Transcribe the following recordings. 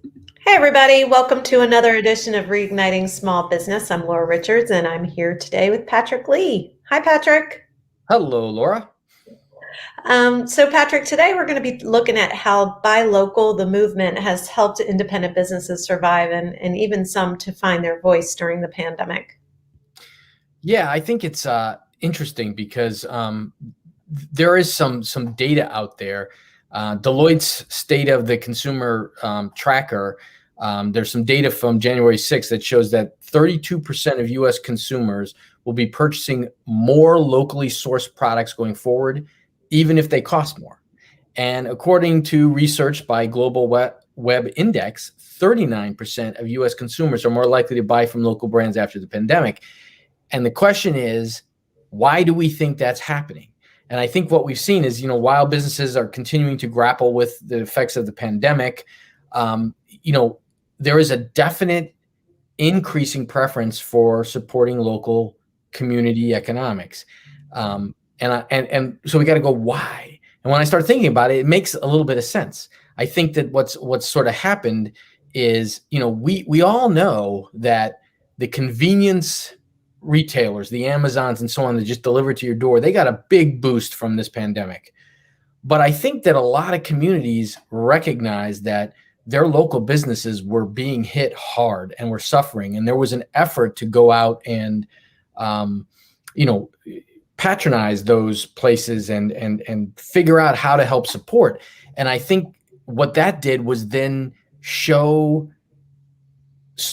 Hey, everybody. Welcome to another edition of Reigniting Small Business. I'm Laura Richards, and I'm here today with Patrick Lee. Hi, Patrick. Hello, Laura. Patrick, today we're going to be looking at how Buy Local, the movement, has helped independent businesses survive and even some to find their voice during the pandemic. Yeah, I think it's interesting because there is some data out there. Deloitte's State of the Consumer Tracker. There's some data from January 6th that shows that 32% of U.S. consumers will be purchasing more locally sourced products going forward, even if they cost more. And according to research by Global Web Index, 39% of U.S. consumers are more likely to buy from local brands after the pandemic. And the question is, why do we think that's happening? And I think what we've seen is, while businesses are continuing to grapple with the effects of the pandemic, um, you know, there is a definite increasing preference for supporting local community economics. And so we got to go, why? And when I start thinking about it, it makes a little bit of sense. I think that what's sort of happened is, we all know that the convenience retailers, the Amazons and so on that just deliver to your door, they got a big boost from this pandemic. But I think that a lot of communities recognize that their local businesses were being hit hard and were suffering. And there was an effort to go out and, um, you know, patronize those places and figure out how to help support. And I think what that did was then show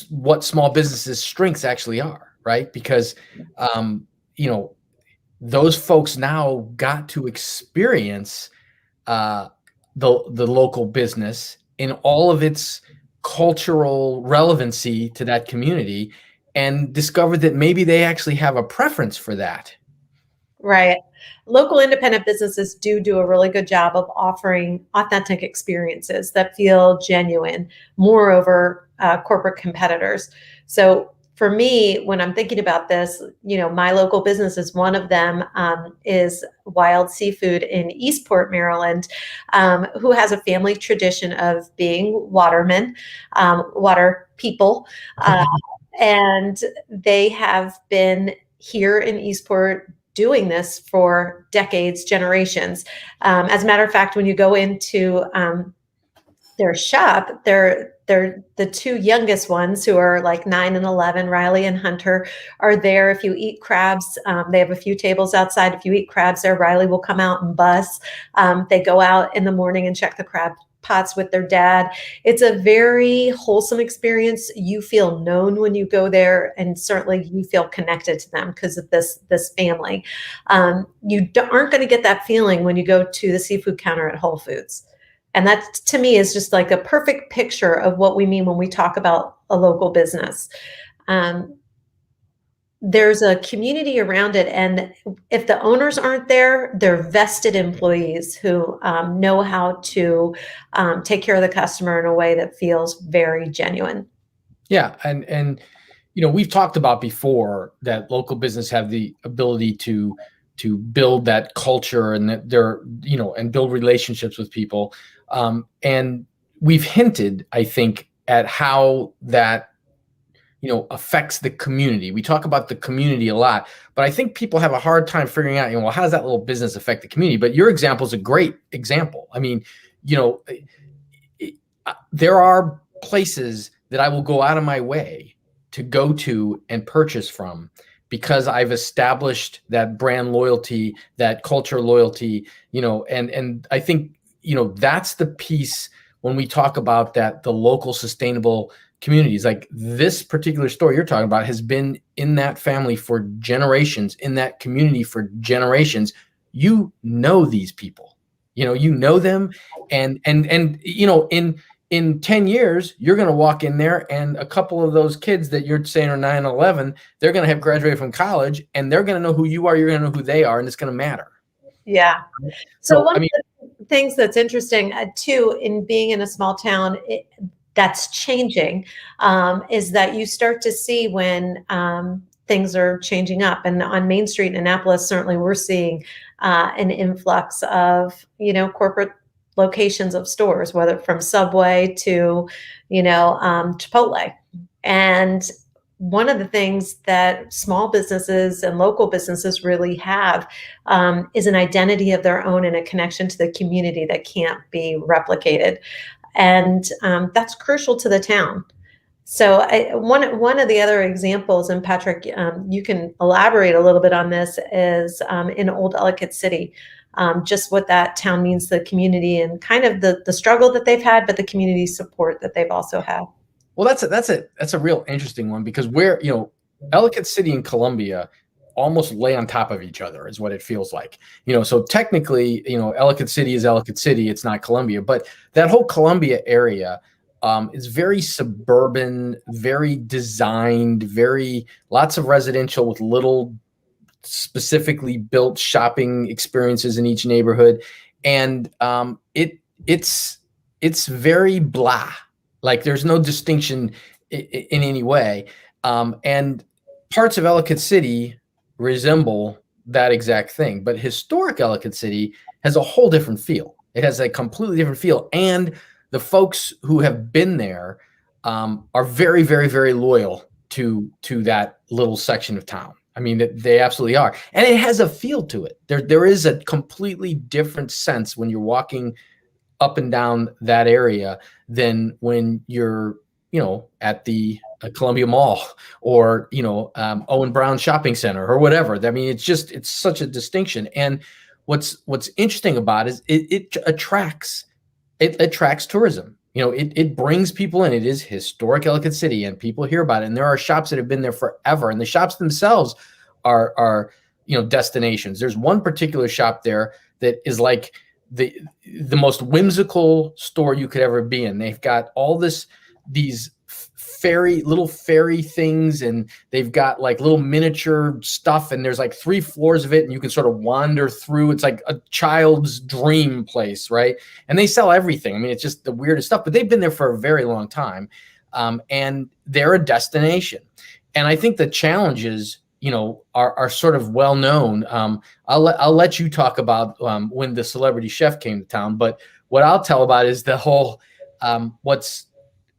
what small businesses' strengths actually are, right? Because um, you know those folks now got to experience uh, the local business in all of its cultural relevancy to that community, and discovered that maybe they actually have a preference for that. Right. Local independent businesses do a really good job of offering authentic experiences that feel genuine, moreover, corporate competitors. So for me, when I'm thinking about this, my local business is one of them, is Wild Seafood in Eastport, Maryland, who has a family tradition of being watermen, water people. Uh, and they have been here in Eastport doing this for decades, generations. As a matter of fact, when you go into their shop, they're the two youngest ones who are like 9 and 11. Riley and Hunter are there. If you eat crabs, they have a few tables outside. If you eat crabs there, Riley will come out and bus. They go out in the morning and check the crab pots with their dad. It's a very wholesome experience. You feel known when you go there, and certainly you feel connected to them because of this family. Aren't going to get that feeling when you go to the seafood counter at Whole Foods. And that to me is just like a perfect picture of what we mean when we talk about a local business. Um, there's a community around it. And if the owners aren't there, they're vested employees who know how to take care of the customer in a way that feels very genuine. Yeah, and we've talked about before that local business have the ability to build that culture and that they're and build relationships with people. And we've hinted, I think, at how that affects the community. We talk about the community a lot, but I think people have a hard time figuring out, well, how does that little business affect the community? But your example is a great example. I mean, there are places that I will go out of my way to go to and purchase from because I've established that brand loyalty, that culture loyalty, and I think, that's the piece when we talk about that, the local sustainable communities. Like this particular store you're talking about has been in that family for generations, in that community for generations. These people, them, and in 10 years, you're going to walk in there and a couple of those kids that you're saying are 9-11, they're going to have graduated from college and they're going to know who you are. You're going to know who they are, and it's going to matter. Yeah. So So, one I of mean, the things that's interesting too in being in a small town, that's changing, is that you start to see when things are changing up. And on Main Street in Annapolis, certainly we're seeing an influx of corporate locations of stores, whether from Subway to, Chipotle. And one of the things that small businesses and local businesses really have is an identity of their own and a connection to the community that can't be replicated. And that's crucial to the town. So one of the other examples, and Patrick, you can elaborate a little bit on this, is in Old Ellicott City, just what that town means to the community and kind of the struggle that they've had, but the community support that they've also had. Well, that's a real interesting one, because where, Ellicott City and Columbia almost lay on top of each other is what it feels like. So technically, Ellicott City is Ellicott City, it's not Columbia, but that whole Columbia area is very suburban, very designed, very lots of residential with little specifically built shopping experiences in each neighborhood, and it's very blah. Like there's no distinction in any way, and parts of Ellicott City resemble that exact thing. But historic Ellicott City has a whole different feel. It has a completely different feel, and the folks who have been there are very, very, very loyal to that little section of town. I mean, they absolutely are, and it has a feel to it. There is a completely different sense when you're walking up and down that area than when you're, at the Columbia Mall or, Owen Brown Shopping Center or whatever. I mean, it's such a distinction. And what's interesting about it is it attracts tourism. It brings people in. It is historic Ellicott City, and people hear about it. And there are shops that have been there forever, and the shops themselves are destinations. There's one particular shop there that is like the most whimsical store you could ever be in. They've got all these little fairy things, and they've got like little miniature stuff, and there's like 3 floors of it, and you can sort of wander through. It's like a child's dream place, right? And they sell everything. I mean, it's just the weirdest stuff, but they've been there for a very long time, and they're a destination. And I think the challenges are sort of well known. I'll let you talk about when the celebrity chef came to town, but what I'll tell about is the whole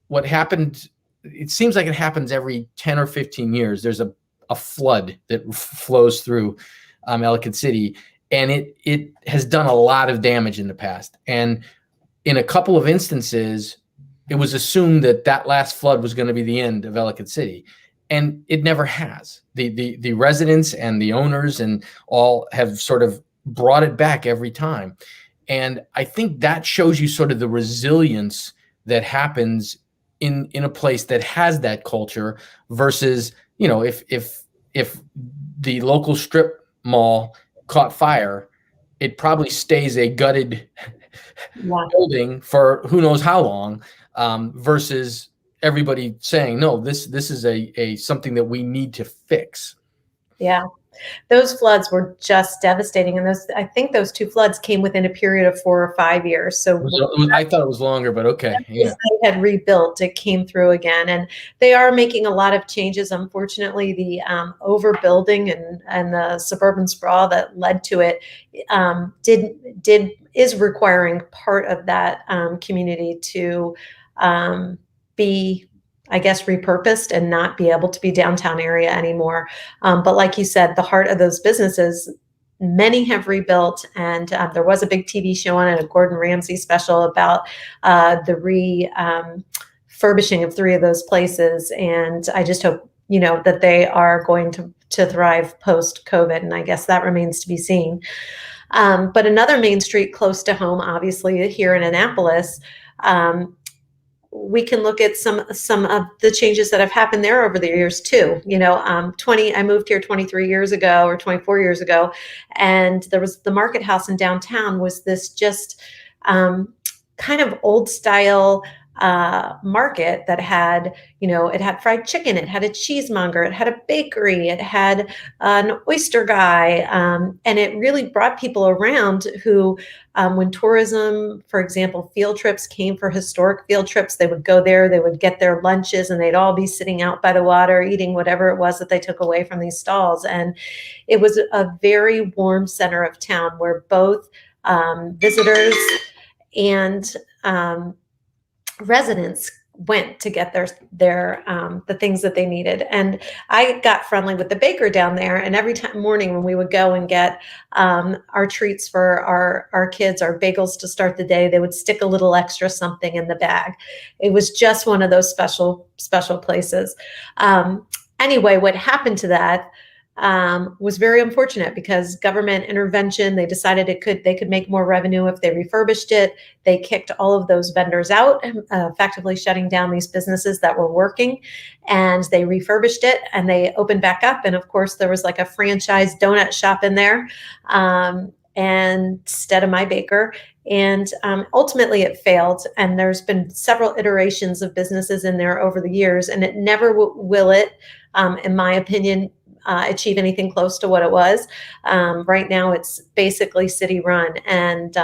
what happened. It seems like it happens every 10 or 15 years. There's a flood that flows through Ellicott City, and it has done a lot of damage in the past. And in a couple of instances, it was assumed that last flood was going to be the end of Ellicott City. And it never has. The residents and the owners and all have sort of brought it back every time. And I think that shows you sort of the resilience that happens in a place that has that culture versus, if the local strip mall caught fire, it probably stays a gutted building for who knows how long, versus everybody saying, no, this is a something that we need to fix. Yeah. Those floods were just devastating. And I think those 2 floods came within a period of 4 or 5 years. So I thought it was longer, but okay. Yeah. They had rebuilt, it came through again. And they are making a lot of changes. Unfortunately, the overbuilding and the suburban sprawl that led to it is requiring part of that community to be, I guess, repurposed and not be able to be downtown area anymore. But like you said, the heart of those businesses, many have rebuilt, and there was a big TV show on it, a Gordon Ramsay special about the refurbishing of 3 of those places. And I just hope, that they are going to thrive post-COVID. And I guess that remains to be seen. But another main street close to home, obviously here in Annapolis, we can look at some of the changes that have happened there over the years too. I moved here 23 years ago or 24 years ago, and there was the Market House in downtown was this just kind of old style market that had, it had fried chicken, it had a cheesemonger, it had a bakery, it had an oyster guy, and it really brought people around who, when tourism, for example, field trips came for historic field trips, they would go there, they would get their lunches, and they'd all be sitting out by the water eating whatever it was that they took away from these stalls. And it was a very warm center of town where both visitors and residents went to get their the things that they needed. And I got friendly with the baker down there, and every time morning when we would go and get our treats for our kids, our bagels to start the day, they would stick a little extra something in the bag. It was just one of those special places. Anyway, what happened to that was very unfortunate, because government intervention, they decided they could make more revenue if they refurbished it. They kicked all of those vendors out, effectively shutting down these businesses that were working, and they refurbished it and they opened back up. And of course, there was like a franchise donut shop in there, and instead of my baker. And ultimately it failed. And there's been several iterations of businesses in there over the years, and it never will it, in my opinion, achieve anything close to what it was. Right now, it's basically city run, and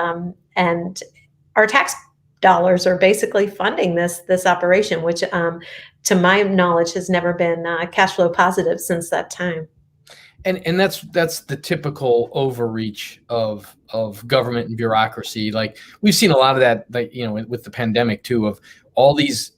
our tax dollars are basically funding this operation, which, to my knowledge, has never been cash flow positive since that time. And that's the typical overreach of government and bureaucracy. Like, we've seen a lot of that, like, with the pandemic too, of all these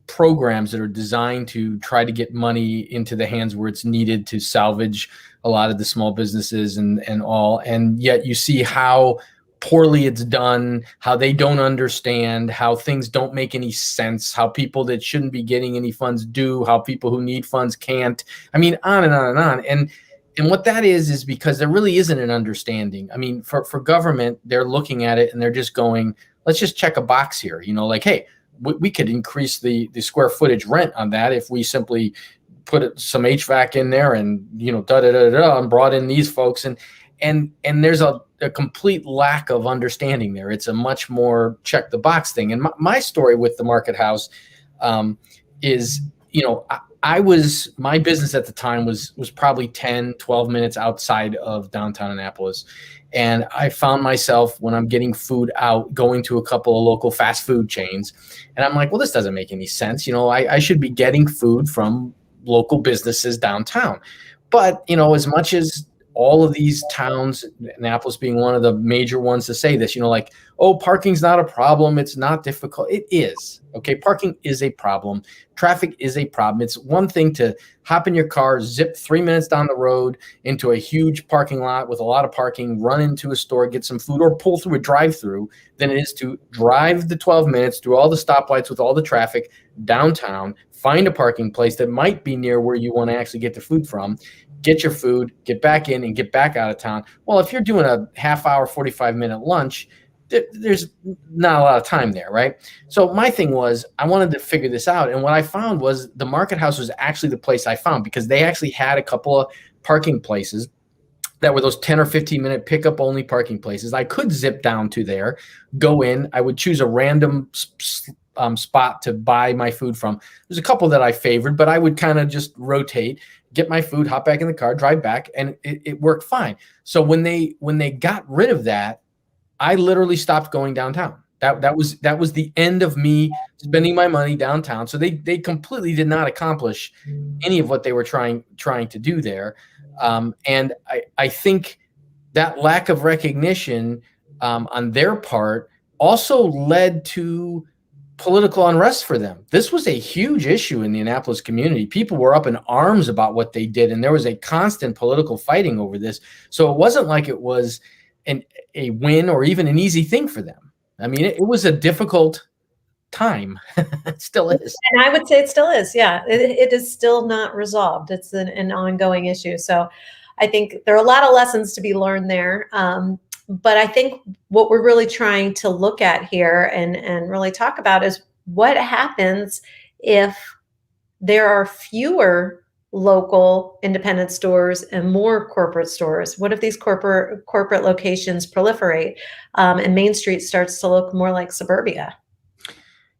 programs that are designed to try to get money into the hands where it's needed to salvage a lot of the small businesses and all. And yet you see how poorly it's done, how they don't understand, how things don't make any sense, how people that shouldn't be getting any funds do, how people who need funds can't. I mean, on and on and on. And what that is because there really isn't an understanding. I mean, for government, they're looking at it and they're just going, let's just check a box here. Like, hey, we could increase the square footage rent on that if we simply put some HVAC in there and, and brought in these folks. And there's a complete lack of understanding there. It's a much more check the box thing. And my story with the Market House is, my business at the time was probably 10, 12 minutes outside of downtown Annapolis. And I found myself, when I'm getting food out, going to a couple of local fast food chains. And I'm like, well, this doesn't make any sense. I should be getting food from local businesses downtown. But, as much as all of these towns, Annapolis being one of the major ones to say this, like, oh, parking's not a problem, it's not difficult. It is. Okay, parking is a problem. Traffic is a problem. It's one thing to hop in your car, zip 3 minutes down the road into a huge parking lot with a lot of parking, run into a store, get some food, or pull through a drive-through, than it is to drive the 12 minutes through all the stoplights with all the traffic downtown, find a parking place that might be near where you want to actually get the food from, get your food, get back in, and get back out of town. Well, if you're doing a half-hour, 45-minute lunch, there's not a lot of time there, right? So my thing was, I wanted to figure this out. And what I found was the Market House was actually the place I found, because they actually had a couple of parking places that were those 10 or 15-minute pickup only parking places. I could zip down to there, go in. I would choose a random spot to buy my food from. There's a couple that I favored, but I would kind of just rotate, get my food, hop back in the car, drive back, and it worked fine. So when they got rid of that, I literally stopped going downtown. That was the end of me spending my money downtown. So they completely did not accomplish any of what they were trying to do there. And I think that lack of recognition on their part also led to political unrest for them. This was a huge issue in the Annapolis community. People were up in arms about what they did, and there was a constant political fighting over this. So it wasn't like it was a win or even an easy thing for them. I mean, it was a difficult time. It still is. And I would say it still is. Yeah, it is still not resolved. It's an ongoing issue. So I think there are a lot of lessons to be learned there. But I think what we're really trying to look at here and really talk about is what happens if there are fewer local independent stores and more corporate stores. What if these corporate locations proliferate, and Main Street starts to look more like suburbia?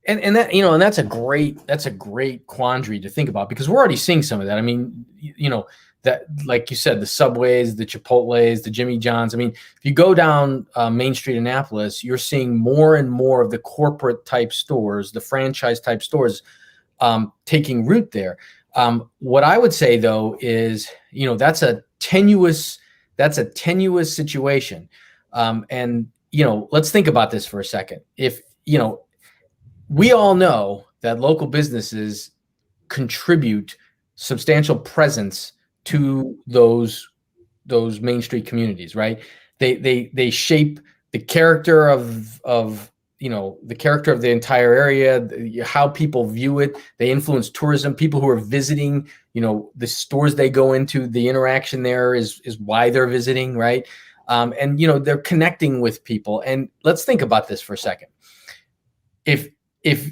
And that, and that's a great quandary to think about, because we're already seeing some of that. I mean, that, like you said, the Subways, the Chipotles, the Jimmy John's. I mean, if you go down Main Street Annapolis, you're seeing more and more of the corporate type stores, the franchise type stores, taking root there. What I would say though is, that's a tenuous situation. And let's think about this for a second. If, we all know that local businesses contribute substantial presence to those Main Street communities, right? They shape the character of the character of the entire area, how people view it. They influence tourism. People who are visiting, the stores they go into, the interaction there is why they're visiting, right? And they're connecting with people. And let's think about this for a second. If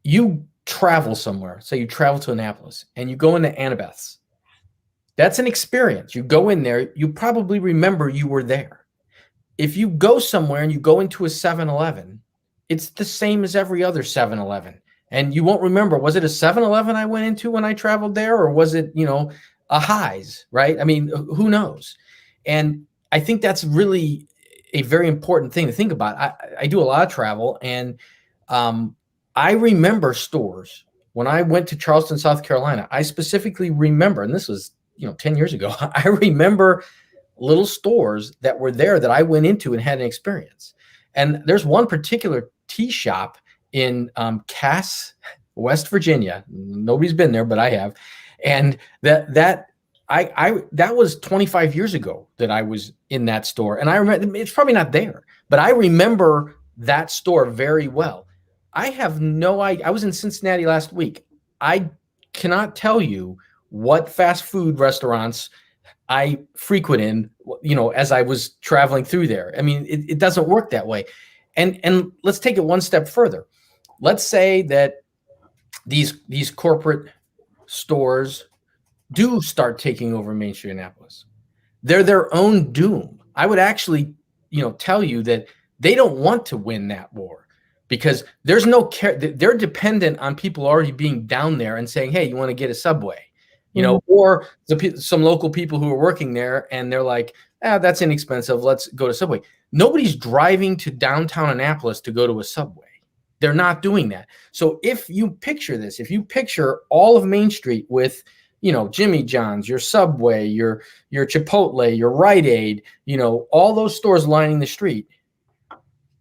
you travel somewhere, say you travel to Annapolis and you go into Annabeth's, that's an experience. You go in there, you probably remember you were there. If you go somewhere and you go into a 7-Eleven, it's the same as every other 7-Eleven. And you won't remember, was it a 7-Eleven I went into when I traveled there? Or was it, a Highs, right? I mean, who knows? And I think that's really a very important thing to think about. I do a lot of travel, and I remember stores. When I went to Charleston, South Carolina, I specifically remember, and this was 10 years ago, I remember little stores that were there that I went into and had an experience. And there's one particular tea shop in Cass, West Virginia. Nobody's been there, but I have. And that was 25 years ago that I was in that store. And I remember, it's probably not there, but I remember that store very well. I have no idea. I was in Cincinnati last week. I cannot tell you what fast food restaurants I frequent in, as I was traveling through there. I mean, it doesn't work that way. And let's take it one step further. Let's say that these corporate stores do start taking over Main Street Annapolis. They're their own doom. I would actually, tell you that they don't want to win that war, because there's no care. They're dependent on people already being down there and saying, hey, you want to get a Subway? Or some local people who are working there, and they're like, that's inexpensive. Let's go to Subway. Nobody's driving to downtown Annapolis to go to a Subway. They're not doing that. So if you picture this, if you picture all of Main Street with, Jimmy John's, your Subway, your Chipotle, your Rite Aid, all those stores lining the street,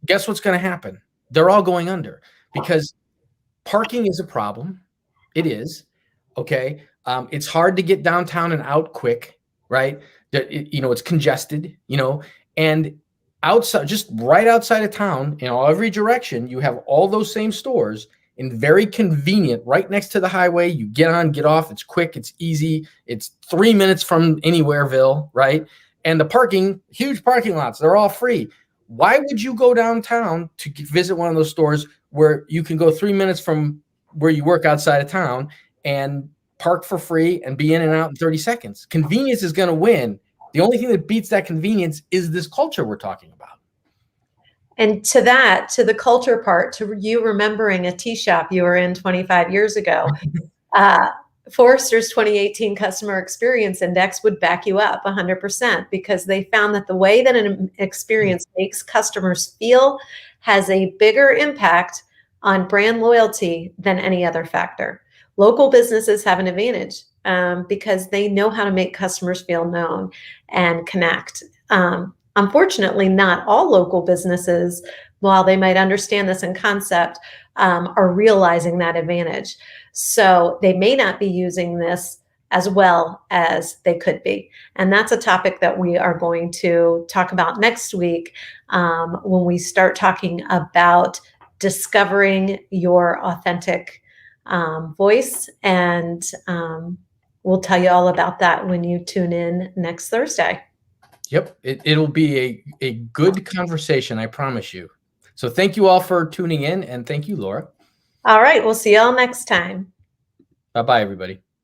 guess what's going to happen? They're all going under, because parking is a problem. It is. Okay. It's hard to get downtown and out quick, right? It's congested, and outside, just right outside of town, in every direction, you have all those same stores, and very convenient, right next to the highway. You get on, get off. It's quick. It's easy. It's 3 minutes from anywhereville, right? And the parking, huge parking lots, they're all free. Why would you go downtown to visit one of those stores where you can go 3 minutes from where you work outside of town and park for free and be in and out in 30 seconds? Convenience is going to win. The only thing that beats that convenience is this culture we're talking about. And to the culture part, to you remembering a tea shop you were in 25 years ago, Forrester's 2018 Customer Experience Index would back you up 100%, because they found that the way that an experience makes customers feel has a bigger impact on brand loyalty than any other factor. Local businesses have an advantage because they know how to make customers feel known and connect. Unfortunately, not all local businesses, while they might understand this in concept, are realizing that advantage. So they may not be using this as well as they could be. And that's a topic that we are going to talk about next week when we start talking about discovering your authentic voice. And we'll tell you all about that when you tune in next Thursday. Yep. It'll be a good conversation, I promise you. So thank you all for tuning in, and thank you, Laura. All right. We'll see you all next time. Bye-bye, everybody.